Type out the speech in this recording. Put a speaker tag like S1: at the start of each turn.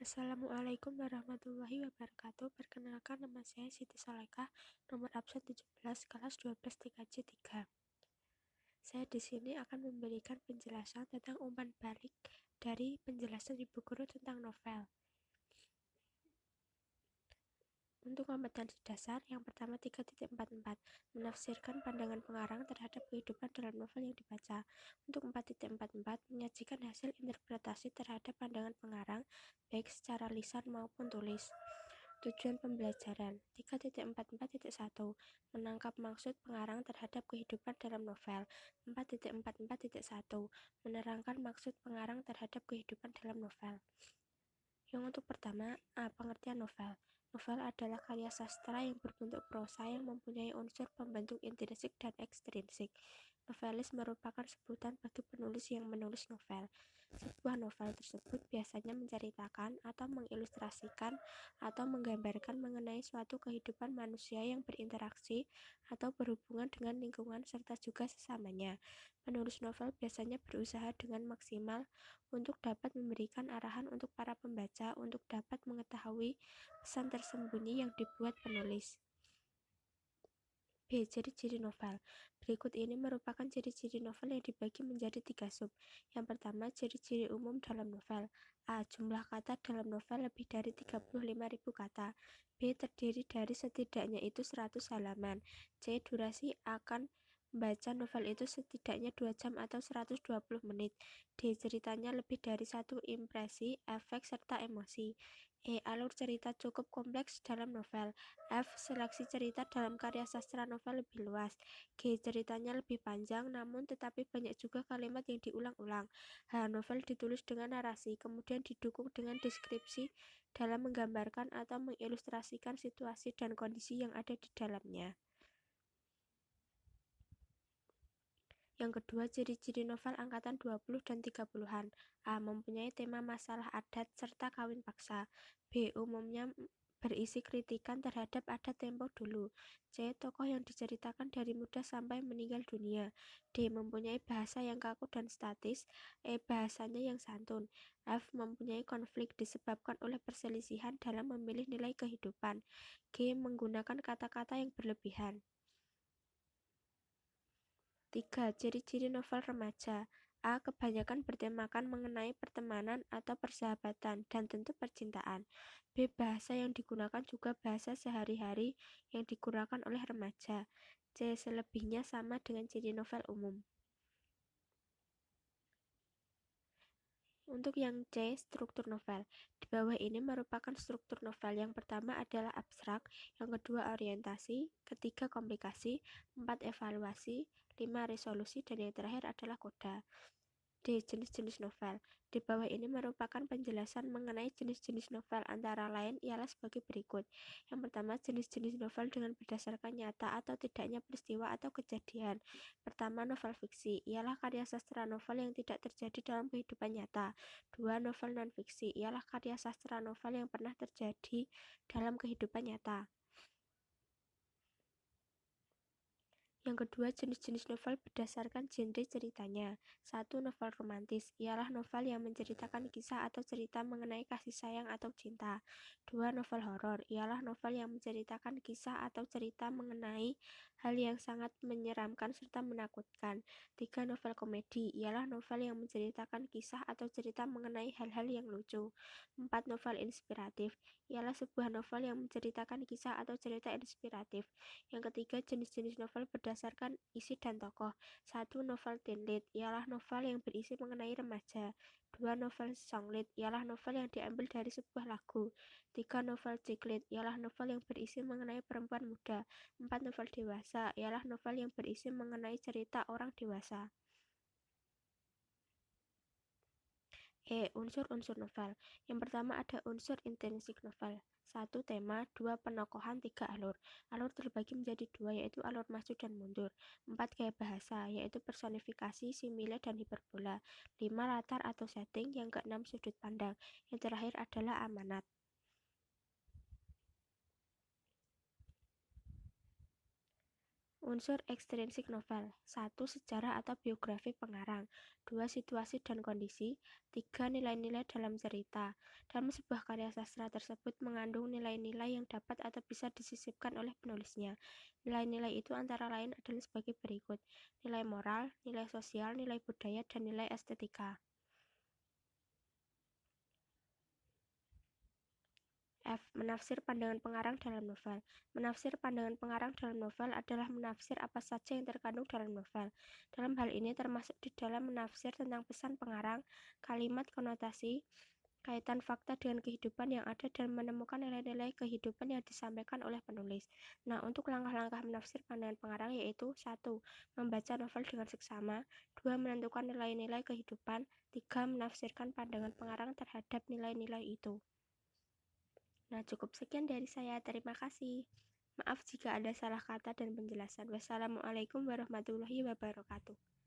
S1: Assalamualaikum warahmatullahi wabarakatuh. Perkenalkan, nama saya Siti Solekah, nomor absen 17, kelas 12 TKJ 3. Saya di sini akan memberikan penjelasan tentang umpan balik dari penjelasan ibu guru tentang novel. Untuk kompetensi dasar, yang pertama 3.44, menafsirkan pandangan pengarang terhadap kehidupan dalam novel yang dibaca. Untuk 4.44, menyajikan hasil interpretasi terhadap pandangan pengarang, baik secara lisan maupun tulis. Tujuan pembelajaran 3.44.1, menangkap maksud pengarang terhadap kehidupan dalam novel. 4.44.1, menerangkan maksud pengarang terhadap kehidupan dalam novel. Yang untuk pertama, pengertian novel. Novel adalah karya sastra yang berbentuk prosa yang mempunyai unsur pembentuk intrinsik dan ekstrinsik. Novelis merupakan sebutan bagi penulis yang menulis novel. Sebuah novel tersebut biasanya menceritakan atau mengilustrasikan atau menggambarkan mengenai suatu kehidupan manusia yang berinteraksi atau berhubungan dengan lingkungan serta juga sesamanya. Penulis novel biasanya berusaha dengan maksimal untuk dapat memberikan arahan untuk para pembaca untuk dapat mengetahui pesan tersembunyi yang dibuat penulis. B. Ciri-ciri novel. Berikut ini merupakan ciri-ciri novel yang dibagi menjadi 3 sub. Yang pertama, ciri-ciri umum dalam novel. A. Jumlah kata dalam novel lebih dari 35.000 kata. B. Terdiri dari setidaknya itu 100 halaman. C. Durasi akan membaca novel itu setidaknya 2 jam atau 120 menit. D. Ceritanya lebih dari satu impresi, efek, serta emosi. E. Alur cerita cukup kompleks dalam novel. F. Seleksi cerita dalam karya sastra novel lebih luas. G. Ceritanya lebih panjang, namun tetapi banyak juga kalimat yang diulang-ulang. H. Novel ditulis dengan narasi, kemudian didukung dengan deskripsi dalam menggambarkan atau mengilustrasikan situasi dan kondisi yang ada di dalamnya. Yang kedua, ciri-ciri novel angkatan 20 dan 30-an. A. Mempunyai tema masalah adat serta kawin paksa. B. Umumnya berisi kritikan terhadap adat tempo dulu. C. Tokoh yang diceritakan dari muda sampai meninggal dunia. D. Mempunyai bahasa yang kaku dan statis. E. Bahasanya yang santun. F. Mempunyai konflik disebabkan oleh perselisihan dalam memilih nilai kehidupan. G. Menggunakan kata-kata yang berlebihan. 3. Ciri-ciri novel remaja. A. Kebanyakan bertemakan mengenai pertemanan atau persahabatan dan tentu percintaan. B. Bahasa yang digunakan juga bahasa sehari-hari yang digunakan oleh remaja. C. Selebihnya sama dengan ciri novel umum. Untuk yang C, struktur novel. Di bawah ini merupakan struktur novel. Yang pertama adalah abstrak, yang kedua orientasi, ketiga komplikasi, 4 evaluasi, 5 resolusi, dan yang terakhir adalah koda. D. Jenis-jenis novel. Di bawah ini merupakan penjelasan mengenai jenis-jenis novel, antara lain ialah sebagai berikut. Yang pertama, jenis-jenis novel dengan berdasarkan nyata atau tidaknya peristiwa atau kejadian. Pertama, novel fiksi ialah karya sastra novel yang tidak terjadi dalam kehidupan nyata. 2. Novel non-fiksi ialah karya sastra novel yang pernah terjadi dalam kehidupan nyata. Yang kedua, jenis-jenis novel berdasarkan genre ceritanya. 1. Novel romantis ialah novel yang menceritakan kisah atau cerita mengenai kasih sayang atau cinta. 2. Novel horor ialah novel yang menceritakan kisah atau cerita mengenai hal yang sangat menyeramkan serta menakutkan. 3. Novel komedi ialah novel yang menceritakan kisah atau cerita mengenai hal-hal yang lucu. 4. Novel inspiratif ialah sebuah novel yang menceritakan kisah atau cerita inspiratif. Yang ketiga, jenis-jenis novel berdasarkan isi dan tokoh. 1. Novel teen lead ialah novel yang berisi mengenai remaja. 2. Novel songlead ialah novel yang diambil dari sebuah lagu. 3. Novel chick lead ialah novel yang berisi mengenai perempuan muda. 4. Novel dewasa ialah novel yang berisi mengenai cerita orang dewasa. E. Unsur-unsur novel. Yang pertama ada unsur intrinsik novel. 1. Tema, 2. Penokohan, 3. Alur. Alur terbagi menjadi 2, yaitu alur maju dan mundur. 4. Gaya bahasa, yaitu personifikasi, simile, dan hiperbola. 5. Latar atau setting. Yang ke-6 sudut pandang. Yang terakhir adalah amanat. Unsur ekstrinsik novel. 1. Sejarah atau biografi pengarang. 2. Situasi dan kondisi. 3. Nilai-nilai dalam cerita. Dalam sebuah karya sastra tersebut mengandung nilai-nilai yang dapat atau bisa disisipkan oleh penulisnya. Nilai-nilai itu antara lain adalah sebagai berikut: nilai moral, nilai sosial, nilai budaya, dan nilai estetika. F. Menafsir pandangan pengarang dalam novel. Menafsir pandangan pengarang dalam novel adalah menafsir apa saja yang terkandung dalam novel. Dalam hal ini termasuk di dalam menafsir tentang pesan pengarang, kalimat, konotasi, kaitan fakta dengan kehidupan yang ada, dan menemukan nilai-nilai kehidupan yang disampaikan oleh penulis. Nah, untuk langkah-langkah menafsir pandangan pengarang yaitu: 1. Membaca novel dengan seksama. 2. Menentukan nilai-nilai kehidupan. 3. Menafsirkan pandangan pengarang terhadap nilai-nilai itu. Nah, cukup sekian dari saya. Terima kasih. Maaf jika ada salah kata dan penjelasan. Wassalamualaikum warahmatullahi wabarakatuh.